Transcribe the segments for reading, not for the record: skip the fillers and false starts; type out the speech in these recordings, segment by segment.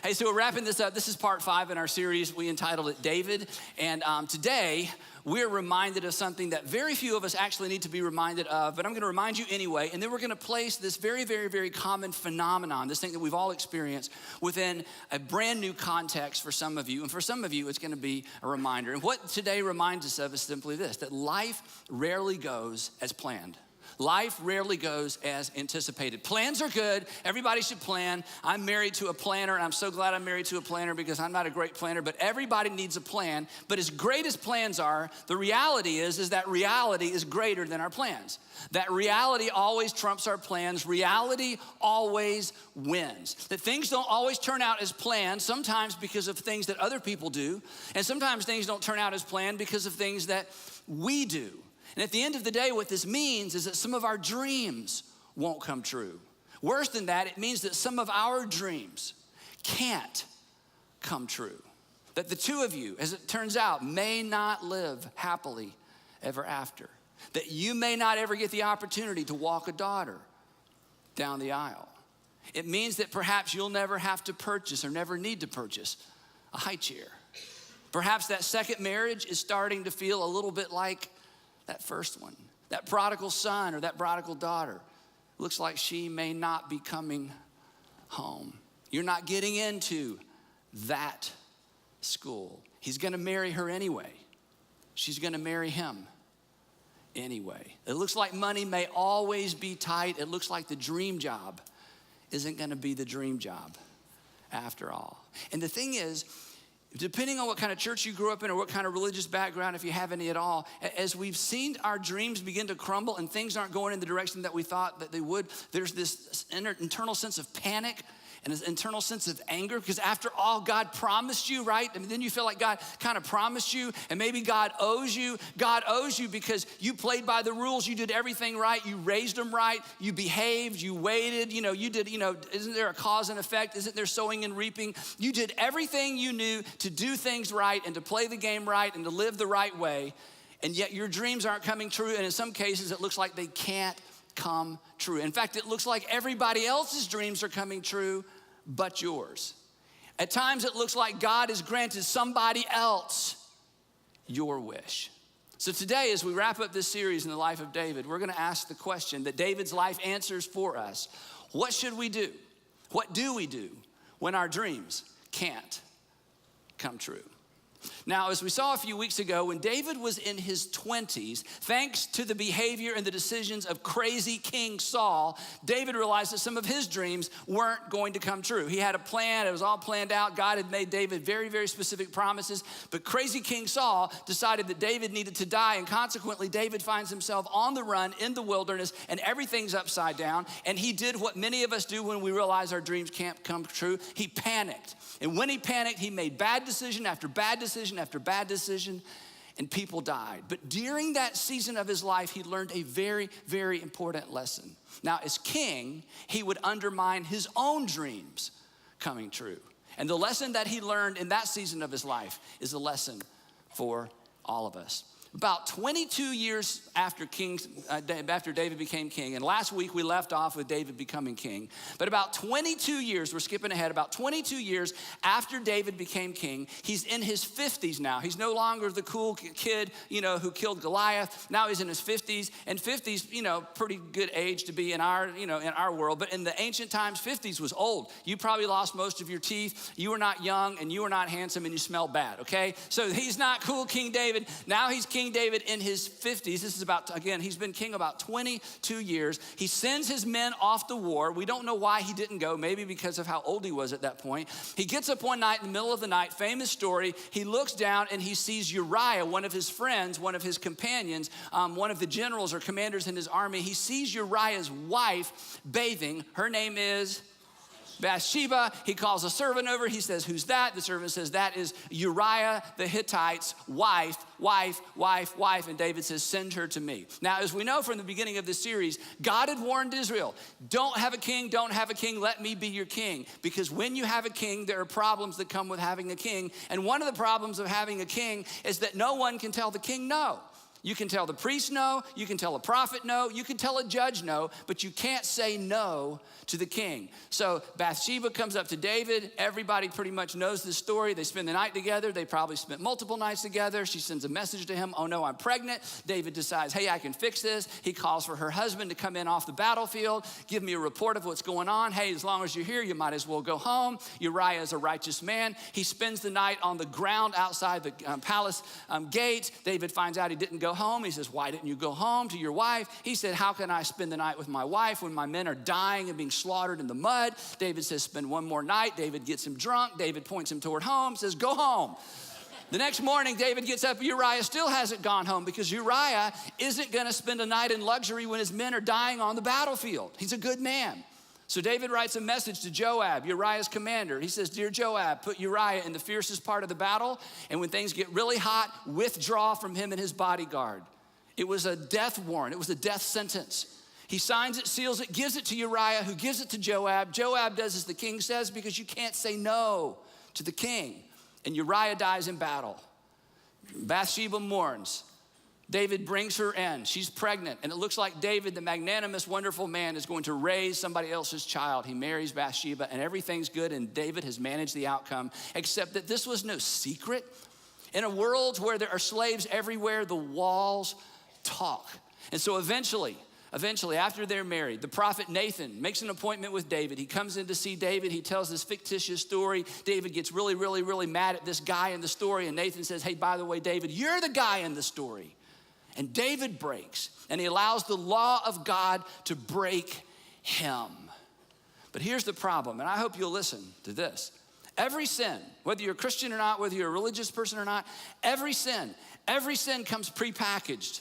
Hey, so we're wrapping this up. This is part 5 in our series. We entitled it David. And today, we're reminded of something that very few of us actually need to be reminded of, but I'm gonna remind you anyway. And then we're gonna place this very, very, very common phenomenon, this thing that we've all experienced, within a brand new context for some of you. And for some of you, it's gonna be a reminder. And what today reminds us of is simply this, that life rarely goes as planned. Life rarely goes as anticipated. Plans are good. Everybody should plan. I'm married to a planner, and I'm so glad I'm married to a planner because I'm not a great planner, but everybody needs a plan. But as great as plans are, the reality is that reality is greater than our plans. That reality always trumps our plans. Reality always wins. That things don't always turn out as planned, sometimes because of things that other people do, and sometimes things don't turn out as planned because of things that we do. And at the end of the day, what this means is that some of our dreams won't come true. Worse than that, it means that some of our dreams can't come true. That the two of you, as it turns out, may not live happily ever after. That you may not ever get the opportunity to walk a daughter down the aisle. It means that perhaps you'll never have to purchase or never need to purchase a high chair. Perhaps that second marriage is starting to feel a little bit like that first one. That prodigal son or that prodigal daughter looks like she may not be coming home. You're not getting into that school. He's gonna marry her anyway. She's gonna marry him anyway. It looks like money may always be tight. It looks like the dream job isn't gonna be the dream job after all. And the thing is, depending on what kind of church you grew up in or what kind of religious background, if you have any at all, as we've seen our dreams begin to crumble and things aren't going in the direction that we thought that they would, there's this internal sense of panic and this internal sense of anger, because after all, God promised you, right? I mean, then you feel like God kind of promised you, and maybe God owes you. God owes you because you played by the rules, you did everything right, you raised them right, you behaved, you waited, you did, isn't there a cause and effect? Isn't there sowing and reaping? You did everything you knew to do things right and to play the game right and to live the right way, and yet your dreams aren't coming true, and in some cases, it looks like they can't come true. In fact, it looks like everybody else's dreams are coming true but yours. At times, it looks like God has granted somebody else your wish. So today, as we wrap up this series in the life of David, we're gonna ask the question that David's life answers for us. What should we do? What do we do when our dreams can't come true? Now, as we saw a few weeks ago, when David was in his 20s, thanks to the behavior and the decisions of crazy King Saul, David realized that some of his dreams weren't going to come true. He had a plan, it was all planned out. God had made David very, very specific promises, but crazy King Saul decided that David needed to die, and consequently, David finds himself on the run in the wilderness, and everything's upside down, and he did what many of us do when we realize our dreams can't come true. He panicked, and when he panicked, he made bad decision after bad decision after bad decision, and people died. But during that season of his life, he learned a very, very important lesson. Now, as king, he would undermine his own dreams coming true. And the lesson that he learned in that season of his life is a lesson for all of us. About 22 years after David became king, and last week we left off with David becoming king, but about 22 years, we're skipping ahead, about 22 years after David became king, he's in his 50s now. He's no longer the cool kid, who killed Goliath. Now he's in his 50s, and 50s, pretty good age to be in our world, but in the ancient times, 50s was old. You probably lost most of your teeth. You were not young, and you were not handsome, and you smelled bad, okay? So he's not cool King David. Now he's King David in his 50s. This is he's been king about 22 years. He sends his men off to war. We don't know why he didn't go, maybe because of how old he was at that point. He gets up one night in the middle of the night, famous story. He looks down and he sees Uriah, one of his friends, one of his companions, one of the generals or commanders in his army. He sees Uriah's wife bathing. Her name is Bathsheba. He calls a servant over. He says, "Who's that?" The servant says, "That is Uriah the Hittite's wife. And David says, "Send her to me." Now, as we know from the beginning of this series, God had warned Israel, don't have a king, let me be your king. Because when you have a king, there are problems that come with having a king. And one of the problems of having a king is that no one can tell the king no. You can tell the priest no, you can tell a prophet no, you can tell a judge no, but you can't say no to the king. So Bathsheba comes up to David. Everybody pretty much knows this story. They spend the night together. They probably spent multiple nights together. She sends a message to him, oh no, I'm pregnant. David decides, hey, I can fix this. He calls for her husband to come in off the battlefield, give me a report of what's going on. Hey, as long as you're here, you might as well go home. Uriah is a righteous man. He spends the night on the ground outside the palace gate. David finds out he didn't go home. He says, why didn't you go home to your wife? He said, how can I spend the night with my wife when my men are dying and being slaughtered in the mud? David says, spend one more night. David gets him drunk. David points him toward home, says, go home. The next morning, David gets up. Uriah still hasn't gone home because Uriah isn't going to spend a night in luxury when his men are dying on the battlefield. He's a good man. So David writes a message to Joab, Uriah's commander. He says, dear Joab, put Uriah in the fiercest part of the battle, and when things get really hot, withdraw from him and his bodyguard. It was a death warrant. It was a death sentence. He signs it, seals it, gives it to Uriah, who gives it to Joab. Joab does as the king says because you can't say no to the king. And Uriah dies in battle. Bathsheba mourns. David brings her in. She's pregnant, and it looks like David, the magnanimous, wonderful man, is going to raise somebody else's child. He marries Bathsheba, and everything's good, and David has managed the outcome, except that this was no secret. In a world where there are slaves everywhere, the walls talk. And so eventually, after they're married, the prophet Nathan makes an appointment with David. He comes in to see David. He tells this fictitious story. David gets really, really, really mad at this guy in the story, and Nathan says, hey, by the way, David, you're the guy in the story. And David breaks, and he allows the law of God to break him. But here's the problem, and I hope you'll listen to this. Every sin, whether you're a Christian or not, whether you're a religious person or not, every sin comes prepackaged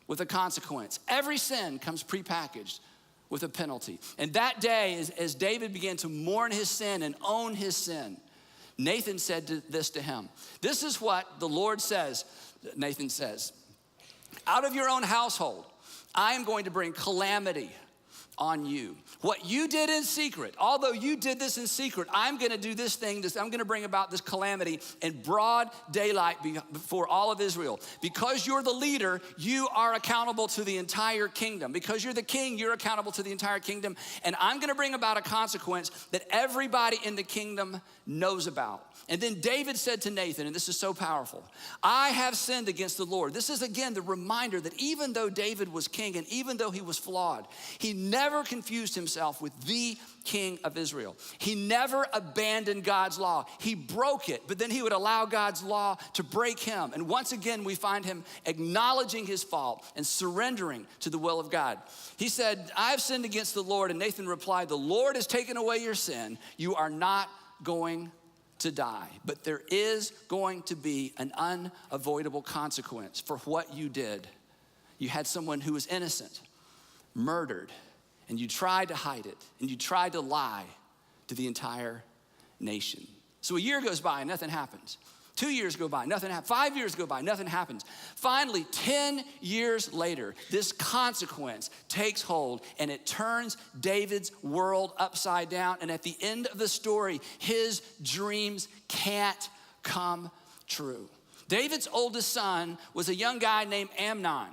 with a consequence. Every sin comes prepackaged with a penalty. And that day, as David began to mourn his sin and own his sin, Nathan said this to him. This is what the Lord says, Nathan says, out of your own household, I am going to bring calamity on you. What you did in secret, although you did this in secret, I'm gonna do this thing, I'm gonna bring about this calamity in broad daylight before all of Israel. Because you're the leader, you are accountable to the entire kingdom. Because you're the king, you're accountable to the entire kingdom. And I'm gonna bring about a consequence that everybody in the kingdom knows about. And then David said to Nathan, and this is so powerful, I have sinned against the Lord. This is again the reminder that even though David was king and even though he was flawed, he never confused himself with the king of Israel. He never abandoned God's law. He broke it, but then he would allow God's law to break him. And once again, we find him acknowledging his fault and surrendering to the will of God. He said, I've sinned against the Lord. And Nathan replied, the Lord has taken away your sin. You are not going to die, but there is going to be an unavoidable consequence for what you did. You had someone who was innocent, murdered, and you tried to hide it, and you tried to lie to the entire nation. So a year goes by and nothing happens. 2 years go by, nothing happens. 5 years go by, nothing happens. Finally, 10 years later, this consequence takes hold and it turns David's world upside down. And at the end of the story, his dreams can't come true. David's oldest son was a young guy named Amnon.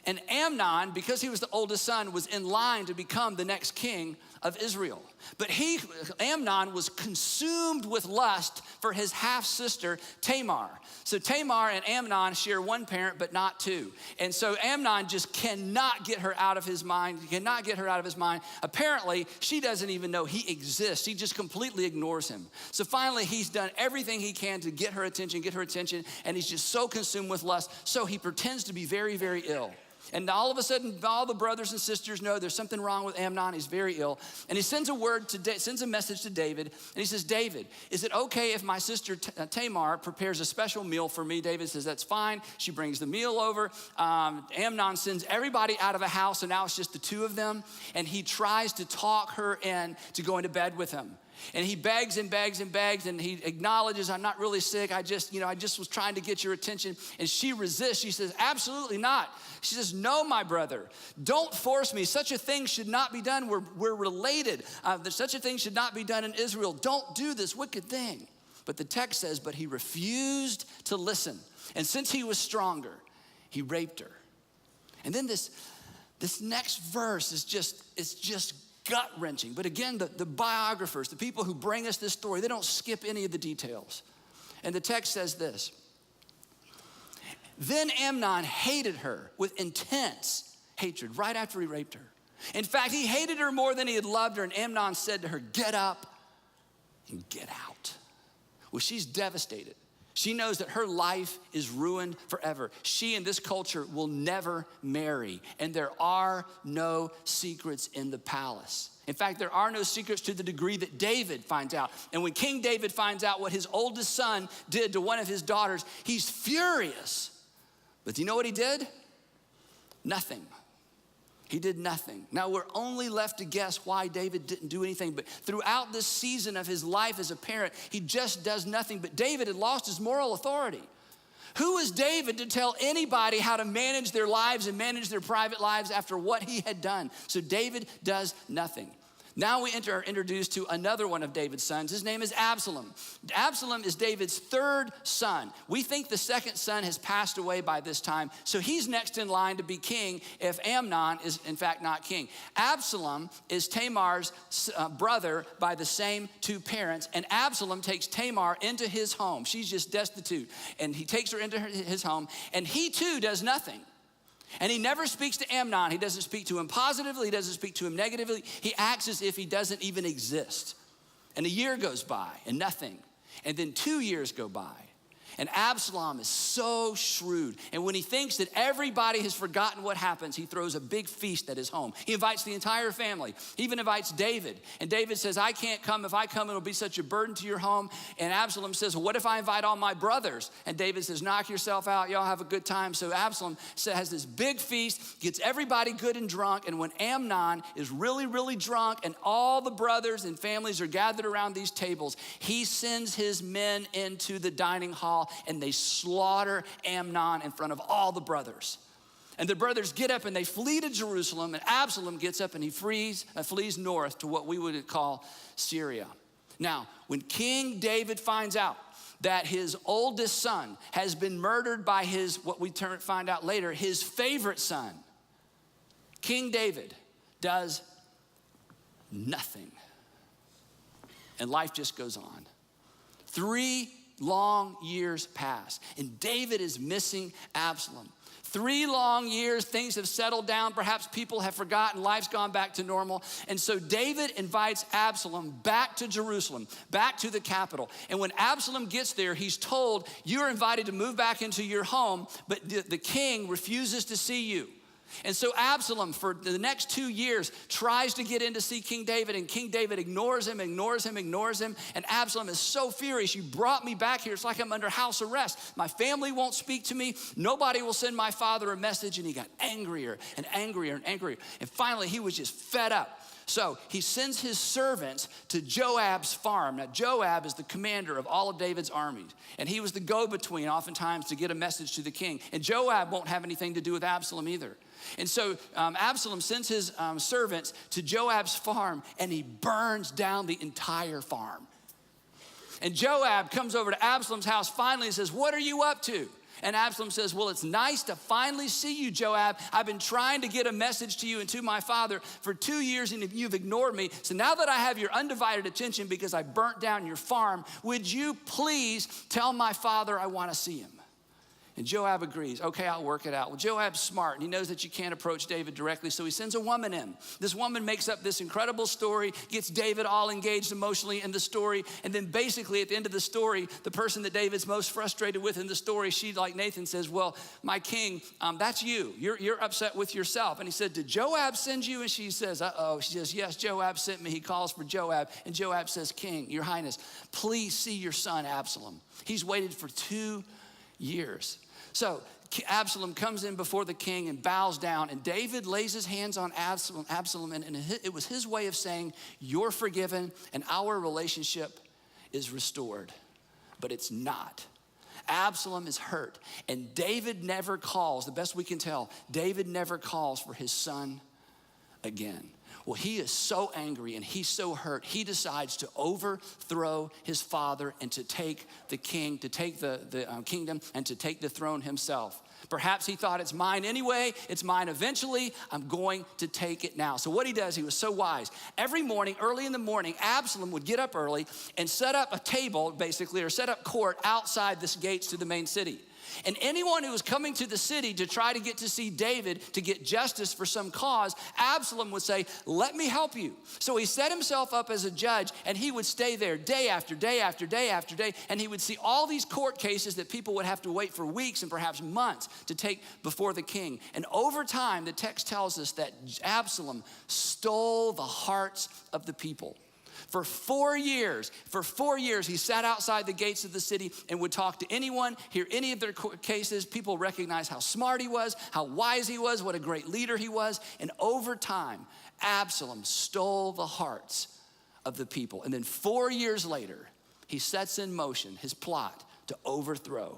And Amnon, because he was the oldest son, was in line to become the next king of Israel. But Amnon was consumed with lust for his half-sister Tamar. So Tamar and Amnon share one parent, but not two. And so Amnon just cannot get her out of his mind. He cannot get her out of his mind. Apparently, she doesn't even know he exists. He just completely ignores him. So finally, he's done everything he can to get her attention, and he's just so consumed with lust. So he pretends to be very, very ill. And all of a sudden, all the brothers and sisters know there's something wrong with Amnon. He's very ill. And he sends a message to David. And he says, David, is it okay if my sister Tamar prepares a special meal for me? David says, that's fine. She brings the meal over. Amnon sends everybody out of the house, and now it's just the two of them. And he tries to talk her in to going to bed with him. And he begs and begs and begs, and he acknowledges, I'm not really sick. I just was trying to get your attention. And she resists. She says, absolutely not. She says, no, my brother, don't force me. Such a thing should not be done. We're related. Such a thing should not be done in Israel. Don't do this wicked thing. But the text says, but he refused to listen. And since he was stronger, he raped her. And then this next verse is just gut-wrenching. But again, the biographers, the people who bring us this story, they don't skip any of the details. And the text says this: then Amnon hated her with intense hatred right after he raped her. In fact, he hated her more than he had loved her, and Amnon said to her, "Get up and get out." Well, she's devastated. She knows that her life is ruined forever. She in this culture will never marry, and there are no secrets in the palace. In fact, there are no secrets to the degree that David finds out. And when King David finds out what his oldest son did to one of his daughters, he's furious. But do you know what he did? Nothing. He did nothing. Now, we're only left to guess why David didn't do anything, but throughout this season of his life as a parent, he just does nothing. But David had lost his moral authority. Who is David to tell anybody how to manage their lives and manage their private lives after what he had done? So David does nothing. Now we are introduced to another one of David's sons. His name is Absalom. Absalom is David's third son. We think the second son has passed away by this time, so he's next in line to be king if Amnon is in fact not king. Absalom is Tamar's brother by the same two parents, and Absalom takes Tamar into his home. She's just destitute, and he takes her into his home, and he too does nothing. And he never speaks to Amnon. He doesn't speak to him positively. He doesn't speak to him negatively. He acts as if he doesn't even exist. And a year goes by and nothing. And then 2 years go by. And Absalom is so shrewd. And when he thinks that everybody has forgotten what happens, he throws a big feast at his home. He invites the entire family. He even invites David. And David says, "I can't come. If I come, it'll be such a burden to your home." And Absalom says, "Well, what if I invite all my brothers?" And David says, "Knock yourself out. Y'all have a good time." So Absalom has this big feast, gets everybody good and drunk. And when Amnon is really, really drunk and all the brothers and families are gathered around these tables, he sends his men into the dining hall and they slaughter Amnon in front of all the brothers. And the brothers get up and they flee to Jerusalem, and Absalom gets up and he flees north to what we would call Syria. Now, when King David finds out that his oldest son has been murdered by what we find out later, his favorite son, King David does nothing. And life just goes on. 3 long years pass, and David is missing Absalom. 3 long years, things have settled down. Perhaps people have forgotten, life's gone back to normal. And so David invites Absalom back to Jerusalem, back to the capital. And when Absalom gets there, he's told, "You're invited to move back into your home, but the king refuses to see you." And so Absalom, for the next 2 years, tries to get in to see King David, and King David ignores him. And Absalom is so furious. "You brought me back here. It's like I'm under house arrest. My family won't speak to me. Nobody will send my father a message." And he got angrier and angrier and angrier. And finally, he was just fed up. So he sends his servants to Joab's farm. Now, Joab is the commander of all of David's armies, and he was the go-between oftentimes to get a message to the king. And Joab won't have anything to do with Absalom either. And so Absalom sends his servants to Joab's farm, and he burns down the entire farm. And Joab comes over to Absalom's house finally and says, "What are you up to?" And Absalom says, "Well, it's nice to finally see you, Joab. I've been trying to get a message to you and to my father for 2 years, and you've ignored me. So now that I have your undivided attention because I burnt down your farm, would you please tell my father I want to see him?" And Joab agrees. "Okay, I'll work it out." Well, Joab's smart, and he knows that you can't approach David directly, so he sends a woman in. This woman makes up this incredible story, gets David all engaged emotionally in the story, and then basically at the end of the story, the person that David's most frustrated with in the story, she, like Nathan, says, "Well, my king, that's you. You're upset with yourself." And he said, "Did Joab send you?" And she says, "Uh-oh." She says, "Yes, Joab sent me." He calls for Joab, and Joab says, "King, your highness, please see your son Absalom. He's waited for 2 years." So Absalom comes in before the king and bows down, and David lays his hands on Absalom, and it was his way of saying, "You're forgiven and our relationship is restored." But it's not. Absalom is hurt, and David never calls, the best we can tell, David never calls for his son again. Well, he is so angry and he's so hurt, he decides to overthrow his father and to take the king, to take the kingdom and to take the throne himself. Perhaps he thought, it's mine anyway, it's mine eventually, I'm going to take it now. So what he does, he was so wise. Every morning, early in the morning, Absalom would get up early and set up a table, basically, or set up court outside the gates to the main city. And anyone who was coming to the city to try to get to see David to get justice for some cause, Absalom would say, let me help you. So he set himself up as a judge, and he would stay there day after day after day after day, and he would see all these court cases that people would have to wait for weeks and perhaps months to take before the king. And over time, the text tells us that Absalom stole the hearts of the people. For 4 years, he sat outside the gates of the city and would talk to anyone, hear any of their cases. People recognized how smart he was, how wise he was, what a great leader he was. And over time, Absalom stole the hearts of the people. And then 4 years later, he sets in motion his plot to overthrow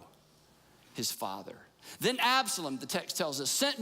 his father. Then Absalom, the text tells us, sent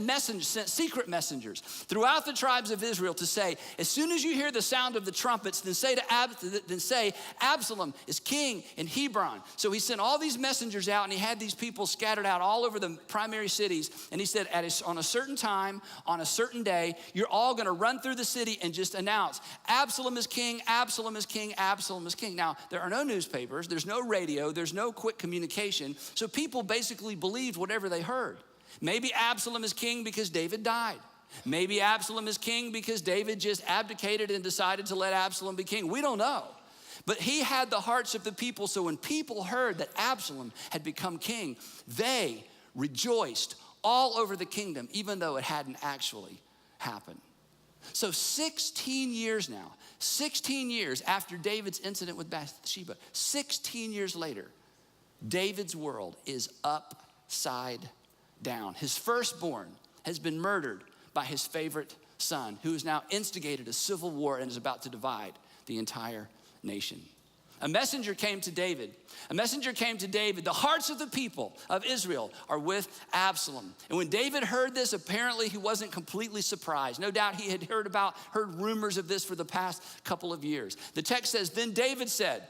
secret messengers throughout the tribes of Israel to say, as soon as you hear the sound of the trumpets, then say Absalom is king in Hebron. So he sent all these messengers out, and he had these people scattered out all over the primary cities. And he said, on a certain time, on a certain day, you're all going to run through the city and just announce, Absalom is king, Absalom is king, Absalom is king. Now, there are no newspapers, there's no radio, there's no quick communication. So people basically believed whatever they heard. Maybe Absalom is king because David died. Maybe Absalom is king because David just abdicated and decided to let Absalom be king. We don't know. But he had the hearts of the people, so when people heard that Absalom had become king, they rejoiced all over the kingdom, even though it hadn't actually happened. So 16 years now, 16 years after David's incident with Bathsheba, 16 years later, David's world is upside down. His firstborn has been murdered by his favorite son, who has now instigated a civil war and is about to divide the entire nation. A messenger came to David. The hearts of the people of Israel are with Absalom. And when David heard this, apparently he wasn't completely surprised. No doubt he had heard rumors of this for the past couple of years. The text says, then David said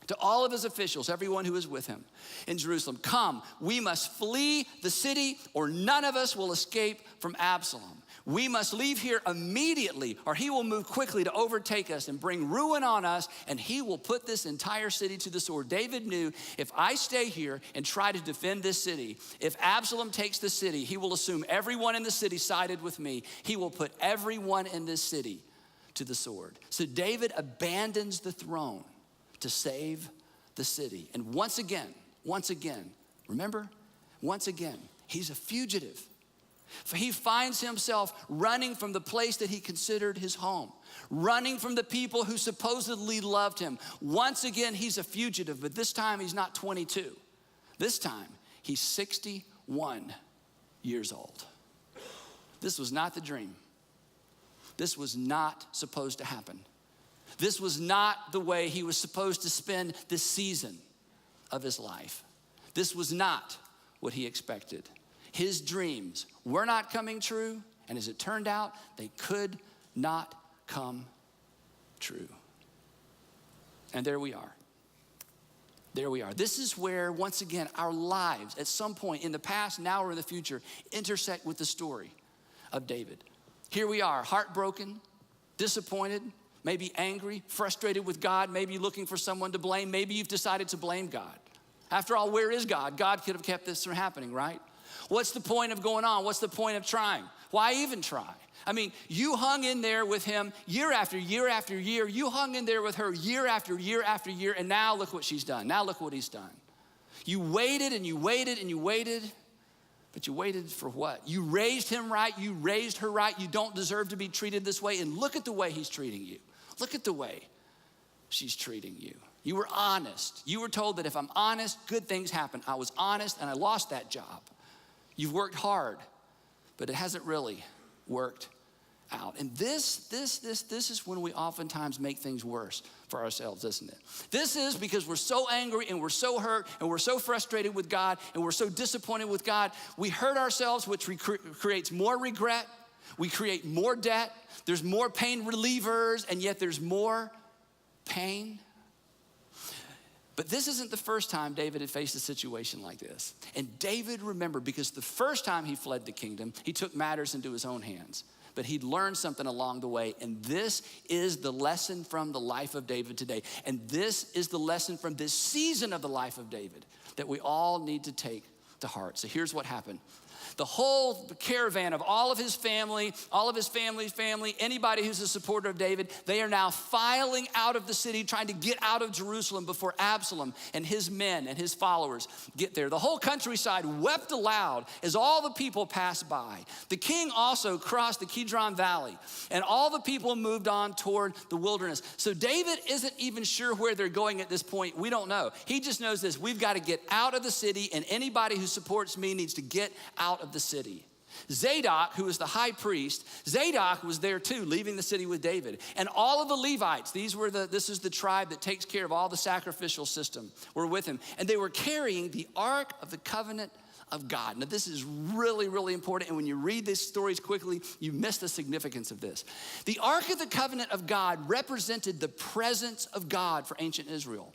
to all of his officials, everyone who was with him in Jerusalem, come, we must flee the city, or none of us will escape from Absalom. We must leave here immediately, or he will move quickly to overtake us and bring ruin on us, and he will put this entire city to the sword. David knew, if I stay here and try to defend this city, if Absalom takes the city, he will assume everyone in the city sided with me. He will put everyone in this city to the sword. So David abandons the throne to save the city. And once again, remember? Once again, he's a fugitive. He finds himself running from the place that he considered his home, running from the people who supposedly loved him. Once again, he's a fugitive, but this time he's not 22. This time, he's 61 years old. This was not the dream. This was not supposed to happen. This was not the way he was supposed to spend this season of his life. This was not what he expected. His dreams were not coming true, and as it turned out, they could not come true. And there we are. There we are. This is where, once again, our lives at some point in the past, now, or in the future, intersect with the story of David. Here we are, heartbroken, disappointed, maybe angry, frustrated with God, maybe looking for someone to blame. Maybe you've decided to blame God. After all, where is God? God could have kept this from happening, right? What's the point of going on? What's the point of trying? Why even try? I mean, you hung in there with him year after year after year. You hung in there with her year after year after year, and now look what she's done. Now look what he's done. You waited and you waited and you waited, but you waited for what? You raised him right. You raised her right. You don't deserve to be treated this way, and look at the way he's treating you. Look at the way she's treating you. You were honest. You were told that if I'm honest, good things happen. I was honest, and I lost that job. You've worked hard, but it hasn't really worked out. And this is when we oftentimes make things worse for ourselves, isn't it? This is because we're so angry and we're so hurt and we're so frustrated with God and we're so disappointed with God. We hurt ourselves, which creates more regret. We create more debt. There's more pain relievers, and yet there's more pain. But this isn't the first time David had faced a situation like this. And David remembered, because the first time he fled the kingdom, he took matters into his own hands. But he'd learned something along the way. And this is the lesson from the life of David today. And this is the lesson from this season of the life of David that we all need to take to heart. So here's what happened. The whole caravan of all of his family, all of his family's family, anybody who's a supporter of David, they are now filing out of the city, trying to get out of Jerusalem before Absalom and his men and his followers get there. The whole countryside wept aloud as all the people passed by. The king also crossed the Kidron Valley, and all the people moved on toward the wilderness. So David isn't even sure where they're going at this point. We don't know. He just knows this: we've got to get out of the city, and anybody who supports me needs to get out of the city. Zadok, who was the high priest, Zadok was there too, leaving the city with David. And all of the Levites, this is the tribe that takes care of all the sacrificial system, were with him. And they were carrying the Ark of the Covenant of God. Now this is really, really important. And when you read these stories quickly, you miss the significance of this. The Ark of the Covenant of God represented the presence of God for ancient Israel.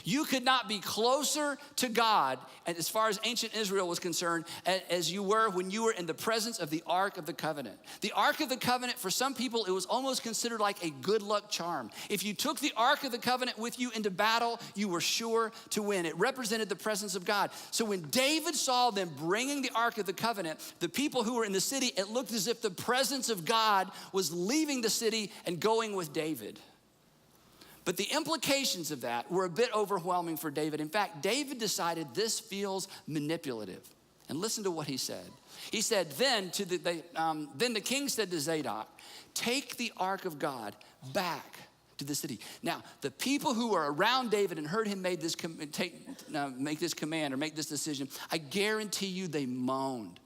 You could not be closer to God, and as far as ancient Israel was concerned, as you were when you were in the presence of the Ark of the Covenant. The Ark of the Covenant, for some people, it was almost considered like a good luck charm. If you took the Ark of the Covenant with you into battle, you were sure to win. It represented the presence of God. So when David saw them bringing the Ark of the Covenant, the people who were in the city, it looked as if the presence of God was leaving the city and going with David. But the implications of that were a bit overwhelming for David. In fact, David decided this feels manipulative. And listen to what he said. He said, then the king said to Zadok, take the Ark of God back to the city. Now, the people who were around David and heard him make this command or make this decision, I guarantee you they moaned.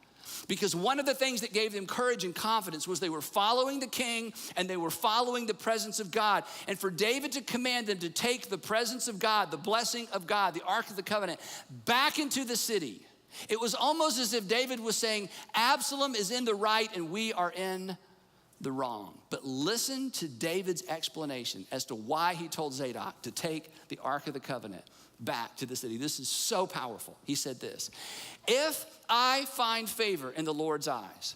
Because one of the things that gave them courage and confidence was they were following the king and they were following the presence of God. And for David to command them to take the presence of God, the blessing of God, the Ark of the Covenant, back into the city, it was almost as if David was saying, Absalom is in the right and we are in the wrong. But listen to David's explanation as to why he told Zadok to take the Ark of the Covenant back to the city. This is so powerful. He said this: if I find favor in the Lord's eyes,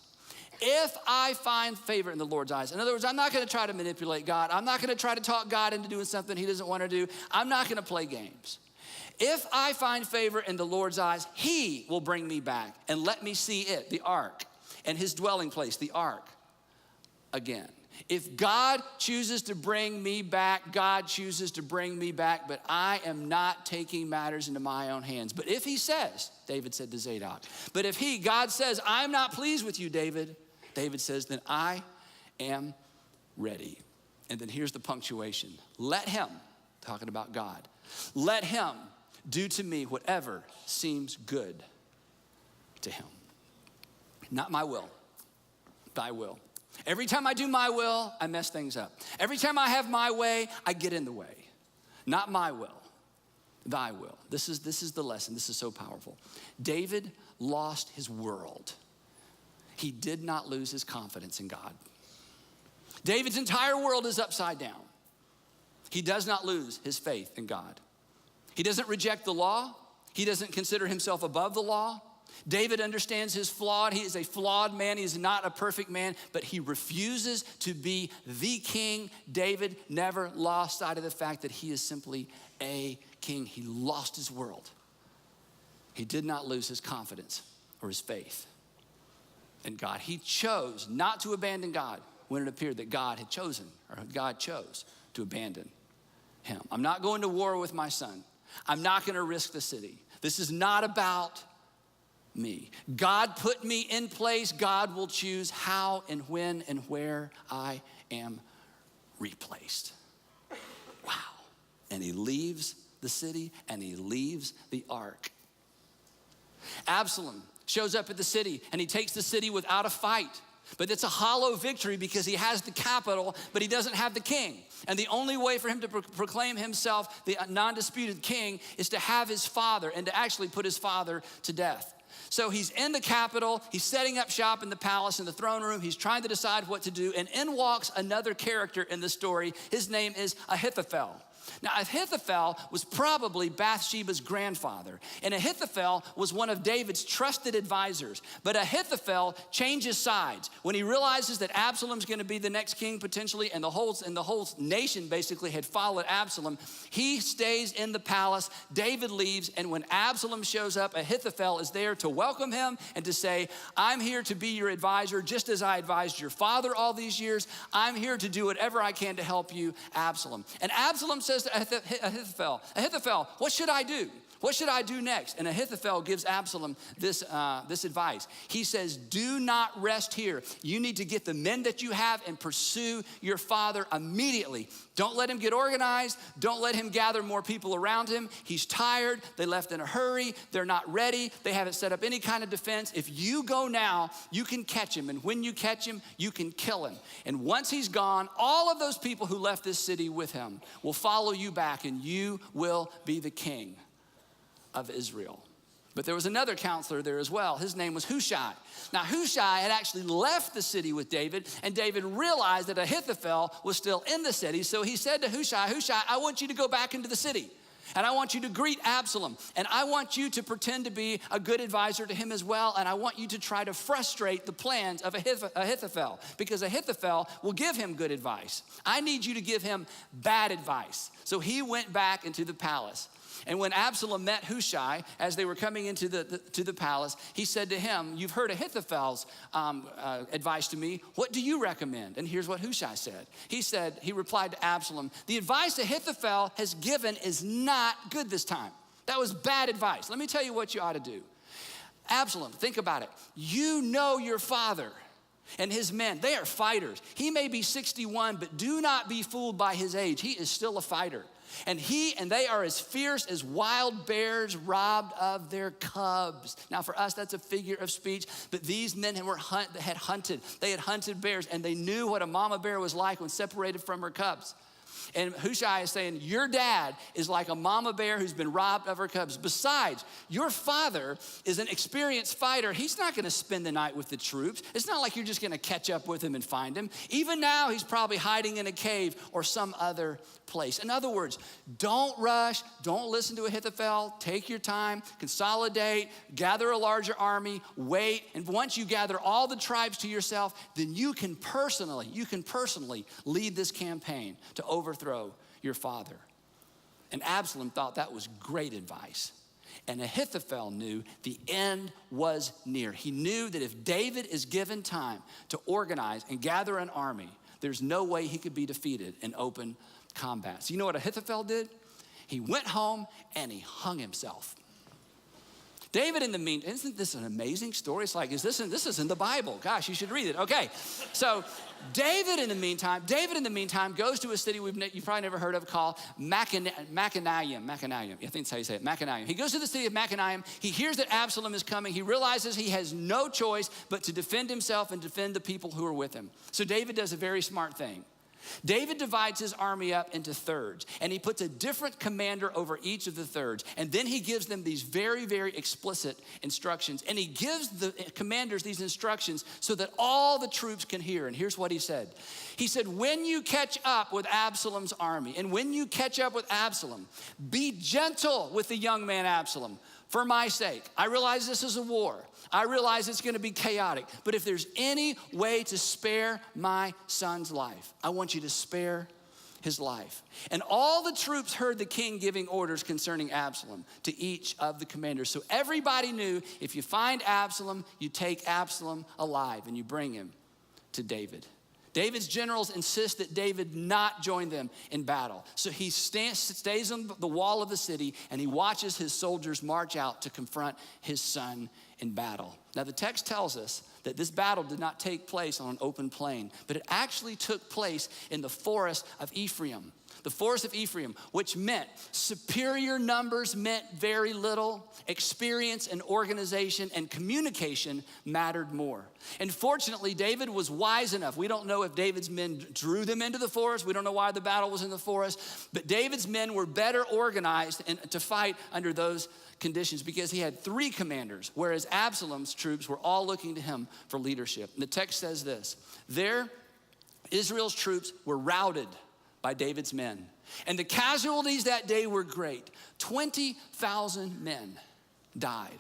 if I find favor in the Lord's eyes. In other words, I'm not going to try to manipulate God. I'm not going to try to talk God into doing something he doesn't want to do. I'm not going to play games. If I find favor in the Lord's eyes, he will bring me back and let me see it, the ark, and his dwelling place, the ark, again. If God chooses to bring me back, God chooses to bring me back, but I am not taking matters into my own hands. But if he says, David said to Zadok, but if God says, I'm not pleased with you, David says, then I am ready. And then here's the punctuation. Let him, talking about God, let him do to me whatever seems good to him. Not my will, thy will. Every time I do my will, I mess things up. Every time I have my way, I get in the way. Not my will, thy will. This is the lesson. This is so powerful. David lost his world. He did not lose his confidence in God. David's entire world is upside down. He does not lose his faith in God. He doesn't reject the law. He doesn't consider himself above the law. David understands his flawed. He is a flawed man. He is not a perfect man, but he refuses to be the king. David never lost sight of the fact that he is simply a king. He lost his world. He did not lose his confidence or his faith in God. He chose not to abandon God when it appeared that God had chosen, or God chose to abandon him. I'm not going to war with my son. I'm not going to risk the city. This is not about me. God put me in place. God will choose how and when and where I am replaced. Wow. And he leaves the city and he leaves the ark. Absalom shows up at the city and he takes the city without a fight. But it's a hollow victory because he has the capital, but he doesn't have the king. And the only way for him to proclaim himself the non-disputed king is to have his father and to actually put his father to death. So he's in the capital, he's setting up shop in the palace, in the throne room, he's trying to decide what to do, and in walks another character in the story. His name is Ahithophel. Now, Ahithophel was probably Bathsheba's grandfather, and Ahithophel was one of David's trusted advisors. But Ahithophel changes sides when he realizes that Absalom's going to be the next king potentially, and the whole nation basically had followed Absalom. He stays in the palace. David leaves, and when Absalom shows up, Ahithophel is there to welcome him and to say, I'm here to be your advisor, just as I advised your father all these years. I'm here to do whatever I can to help you, Absalom. And Absalom says to Ahithophel, what should I do? What should I do next? And Ahithophel gives Absalom this advice. He says, do not rest here. You need to get the men that you have and pursue your father immediately. Don't let him get organized. Don't let him gather more people around him. He's tired. They left in a hurry. They're not ready. They haven't set up any kind of defense. If you go now, you can catch him. And when you catch him, you can kill him. And once he's gone, all of those people who left this city with him will follow you back, and you will be the king of Israel. But there was another counselor there as well. His name was Hushai. Now, Hushai had actually left the city with David, and David realized that Ahithophel was still in the city. So he said to Hushai, I want you to go back into the city, and I want you to greet Absalom, and I want you to pretend to be a good advisor to him as well, and I want you to try to frustrate the plans of Ahithophel, because Ahithophel will give him good advice. I need you to give him bad advice. So he went back into the palace. And when Absalom met Hushai, as they were coming into the palace, he said to him, you've heard Ahithophel's advice to me. What do you recommend? And here's what Hushai said. He replied to Absalom, the advice Ahithophel has given is not good this time. That was bad advice. Let me tell you what you ought to do. Absalom, think about it. You know your father and his men. They are fighters. He may be 61, but do not be fooled by his age. He is still a fighter. And they are as fierce as wild bears robbed of their cubs. Now for us, that's a figure of speech, but these men had hunted bears, and they knew what a mama bear was like when separated from her cubs. And Hushai is saying, your dad is like a mama bear who's been robbed of her cubs. Besides, your father is an experienced fighter. He's not gonna spend the night with the troops. It's not like you're just gonna catch up with him and find him. Even now, he's probably hiding in a cave or some other place. In other words, don't rush, don't listen to Ahithophel, take your time, consolidate, gather a larger army, wait, and once you gather all the tribes to yourself, then you can personally lead this campaign to overthrow your father. And Absalom thought that was great advice. And Ahithophel knew the end was near. He knew that if David is given time to organize and gather an army, there's no way he could be defeated in open combat. So you know what Ahithophel did? He went home and he hung himself. David in the meantime, isn't this an amazing story? It's like, this is in the Bible. Gosh, you should read it. Okay, so David in the meantime goes to a city you've probably never heard of called Machanaim. I think that's how you say it, Machanaim. He goes to the city of Machanaim. He hears that Absalom is coming. He realizes he has no choice but to defend himself and defend the people who are with him. So David does a very smart thing. David divides his army up into thirds, and he puts a different commander over each of the thirds. And then he gives them these very, very explicit instructions. And he gives the commanders these instructions so that all the troops can hear. And here's what he said. He said, when you catch up with Absalom's army, and when you catch up with Absalom, be gentle with the young man Absalom. For my sake, I realize this is a war. I realize it's gonna be chaotic, but if there's any way to spare my son's life, I want you to spare his life. And all the troops heard the king giving orders concerning Absalom to each of the commanders. So everybody knew if you find Absalom, you take Absalom alive and you bring him to David. David's generals insist that David not join them in battle. So he stays on the wall of the city and he watches his soldiers march out to confront his son in battle. Now the text tells us that this battle did not take place on an open plain, but it actually took place in the forest of Ephraim. The forest of Ephraim, which meant superior numbers meant very little. Experience and organization and communication mattered more. And fortunately, David was wise enough. We don't know if David's men drew them into the forest. We don't know why the battle was in the forest. But David's men were better organized to fight under those conditions because he had 3 commanders, whereas Absalom's troops were all looking to him for leadership. And the text says this, there Israel's troops were routed by David's men. And the casualties that day were great. 20,000 men died.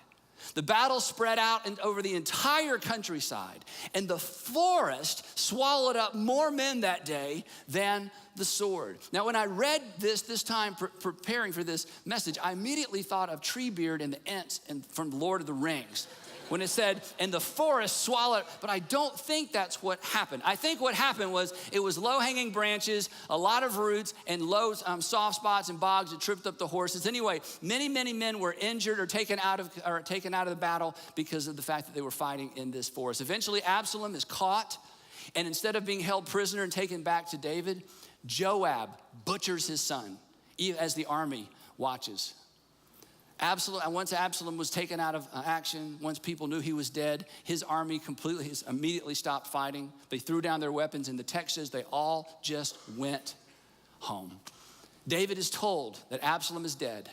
The battle spread out over the entire countryside, and the forest swallowed up more men that day than the sword. Now, when I read this time preparing for this message, I immediately thought of Treebeard and the Ents from Lord of the Rings. When it said, and the forest swallowed, but I don't think that's what happened. I think what happened was it was low-hanging branches, a lot of roots, and low soft spots and bogs that tripped up the horses. Anyway, many men were injured or taken out of the battle because of the fact that they were fighting in this forest. Eventually, Absalom is caught, and instead of being held prisoner and taken back to David, Joab butchers his son as the army watches. Once Absalom was taken out of action, once people knew he was dead, his army immediately stopped fighting. They threw down their weapons, and the text says they all just went home. David is told that Absalom is dead,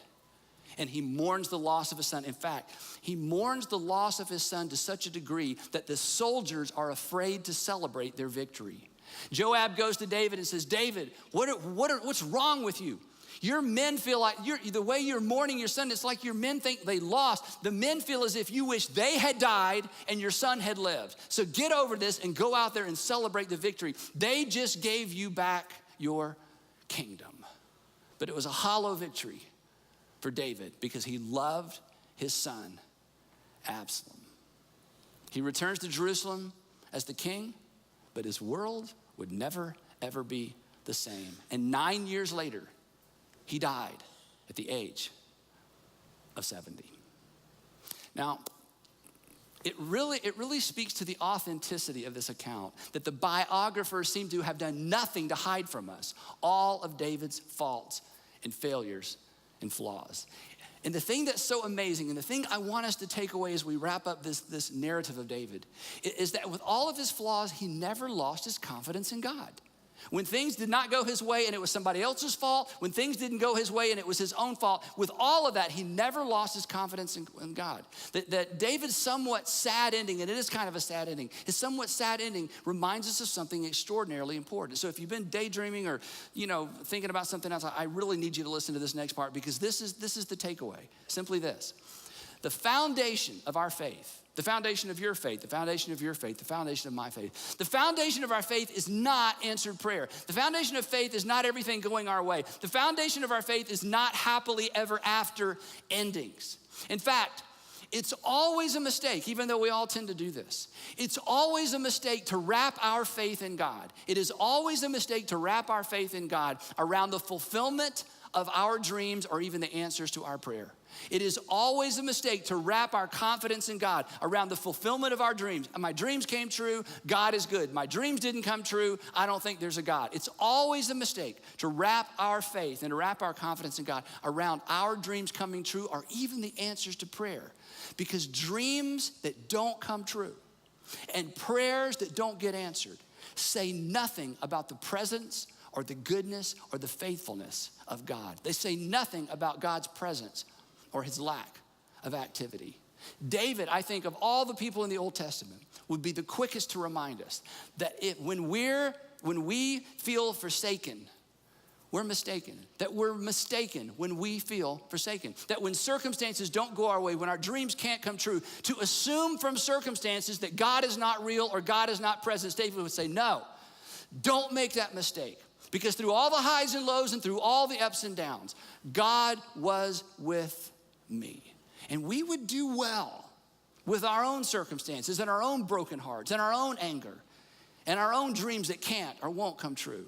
and he mourns the loss of his son. In fact, he mourns the loss of his son to such a degree that the soldiers are afraid to celebrate their victory. Joab goes to David and says, David, what's wrong with you? Your men feel like, the way you're mourning your son, it's like your men think they lost. The men feel as if you wish they had died and your son had lived. So get over this and go out there and celebrate the victory. They just gave you back your kingdom. But it was a hollow victory for David because he loved his son, Absalom. He returns to Jerusalem as the king, but his world would never, ever be the same. And 9 years later, he died at the age of 70. Now, it really speaks to the authenticity of this account that the biographers seem to have done nothing to hide from us all of David's faults and failures and flaws. And the thing that's so amazing, and the thing I want us to take away as we wrap up this narrative of David, is that with all of his flaws, he never lost his confidence in God. When things did not go his way and it was somebody else's fault, when things didn't go his way and it was his own fault, with all of that, he never lost his confidence in God. That David's somewhat sad ending, and it is kind of a sad ending, his somewhat sad ending reminds us of something extraordinarily important. So if you've been daydreaming or thinking about something else, I really need you to listen to this next part because this is the takeaway. Simply this: the foundation of our faith, the foundation of your faith, the foundation of your faith, the foundation of my faith. The foundation of our faith is not answered prayer. The foundation of faith is not everything going our way. The foundation of our faith is not happily ever after endings. In fact, it's always a mistake, even though we all tend to do this. It's always a mistake to wrap our faith in God. It is always a mistake to wrap our faith in God around the fulfillment of our dreams or even the answers to our prayer. It is always a mistake to wrap our confidence in God around the fulfillment of our dreams. My dreams came true, God is good. My dreams didn't come true, I don't think there's a God. It's always a mistake to wrap our faith and to wrap our confidence in God around our dreams coming true or even the answers to prayer. Because dreams that don't come true and prayers that don't get answered say nothing about the presence or the goodness or the faithfulness of God. They say nothing about God's presence or his lack of activity. David, I think of all the people in the Old Testament, would be the quickest to remind us that when we feel forsaken, we're mistaken. That we're mistaken when we feel forsaken. That when circumstances don't go our way, when our dreams can't come true, to assume from circumstances that God is not real or God is not present. David would say, no, don't make that mistake. Because through all the highs and lows and through all the ups and downs, God was with me. And we would do well with our own circumstances and our own broken hearts and our own anger and our own dreams that can't or won't come true.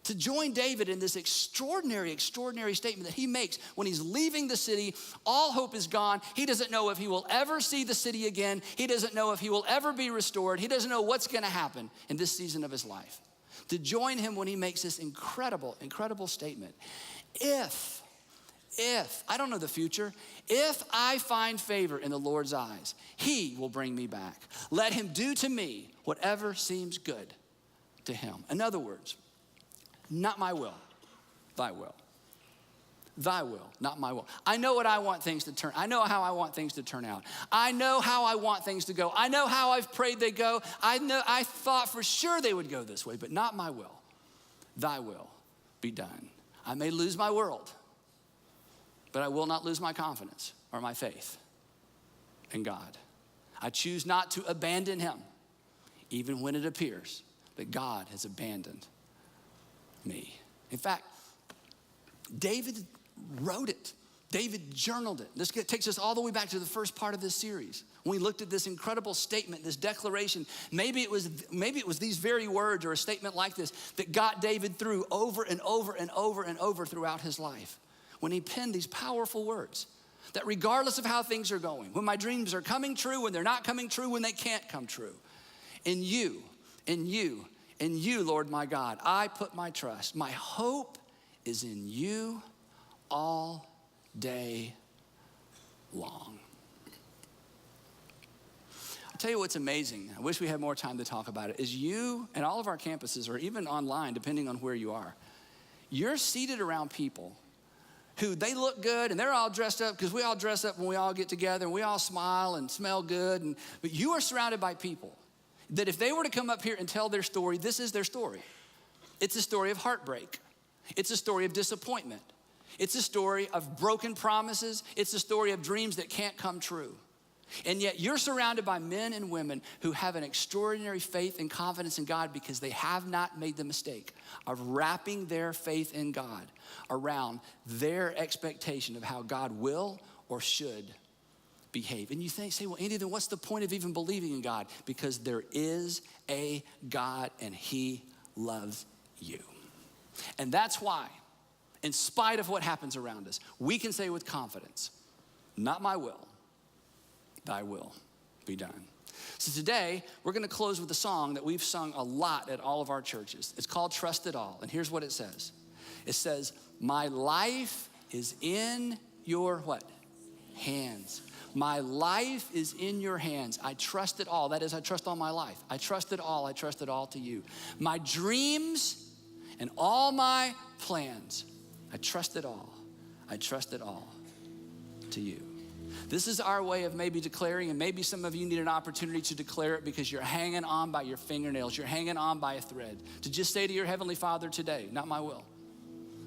To join David in this extraordinary statement that he makes when he's leaving the city, all hope is gone. He doesn't know if he will ever see the city again. He doesn't know if he will ever be restored. He doesn't know what's gonna happen in this season of his life. To join him when he makes this incredible statement. If, I don't know the future, if I find favor in the Lord's eyes, he will bring me back. Let him do to me whatever seems good to him. In other words, not my will, thy will. Thy will, not my will. I know what I want things to turn. I know how I want things to turn out. I know how I want things to go. I know how I've prayed they go. I thought for sure they would go this way, but not my will. Thy will, be done. I may lose my world, but I will not lose my confidence or my faith in God. I choose not to abandon him, even when it appears that God has abandoned me. In fact, David wrote it. David journaled it. This takes us all the way back to the first part of this series. When we looked at this incredible statement, this declaration, maybe it was these very words or a statement like this that got David through over and over and over and over throughout his life. When he penned these powerful words, that regardless of how things are going, when my dreams are coming true, when they're not coming true, when they can't come true, in you, Lord my God, I put my trust. My hope is in you all day long. I'll tell you what's amazing. I wish we had more time to talk about it. Is you and all of our campuses, or even online, depending on where you are, you're seated around people who they look good and they're all dressed up, because we all dress up when we all get together and we all smile and smell good. But you are surrounded by people that if they were to come up here and tell their story, this is their story. It's a story of heartbreak. It's a story of disappointment. It's a story of broken promises. It's a story of dreams that can't come true. And yet you're surrounded by men and women who have an extraordinary faith and confidence in God because they have not made the mistake of wrapping their faith in God around their expectation of how God will or should behave. And you say, well, Andy, then what's the point of even believing in God? Because there is a God and he loves you. And that's why, in spite of what happens around us, we can say with confidence, not my will, thy will be done. So today, we're gonna close with a song that we've sung a lot at all of our churches. It's called Trust It All, and here's what it says. It says, my life is in your what? Hands. My life is in your hands. I trust it all. That is, I trust all my life. I trust it all. I trust it all to you. My dreams and all my plans, I trust it all. I trust it all to you. This is our way of maybe declaring, and maybe some of you need an opportunity to declare it because you're hanging on by your fingernails. You're hanging on by a thread. To just say to your Heavenly Father today, not my will,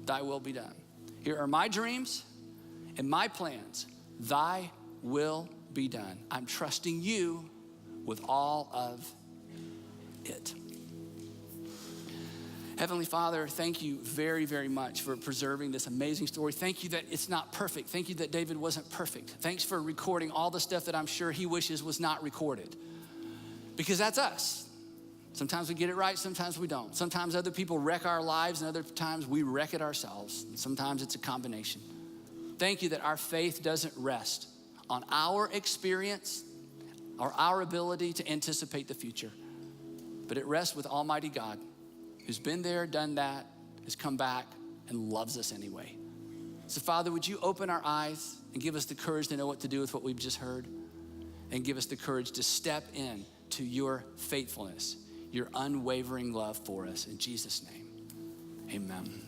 thy will be done. Here are my dreams and my plans. Thy will be done. I'm trusting you with all of it. Heavenly Father, thank you very, very much for preserving this amazing story. Thank you that it's not perfect. Thank you that David wasn't perfect. Thanks for recording all the stuff that I'm sure he wishes was not recorded. Because that's us. Sometimes we get it right, sometimes we don't. Sometimes other people wreck our lives, and other times we wreck it ourselves. And sometimes it's a combination. Thank you that our faith doesn't rest on our experience or our ability to anticipate the future, but it rests with Almighty God, who's been there, done that, has come back, and loves us anyway. So Father, would you open our eyes and give us the courage to know what to do with what we've just heard, and give us the courage to step in to your faithfulness, your unwavering love for us. In Jesus' name, amen.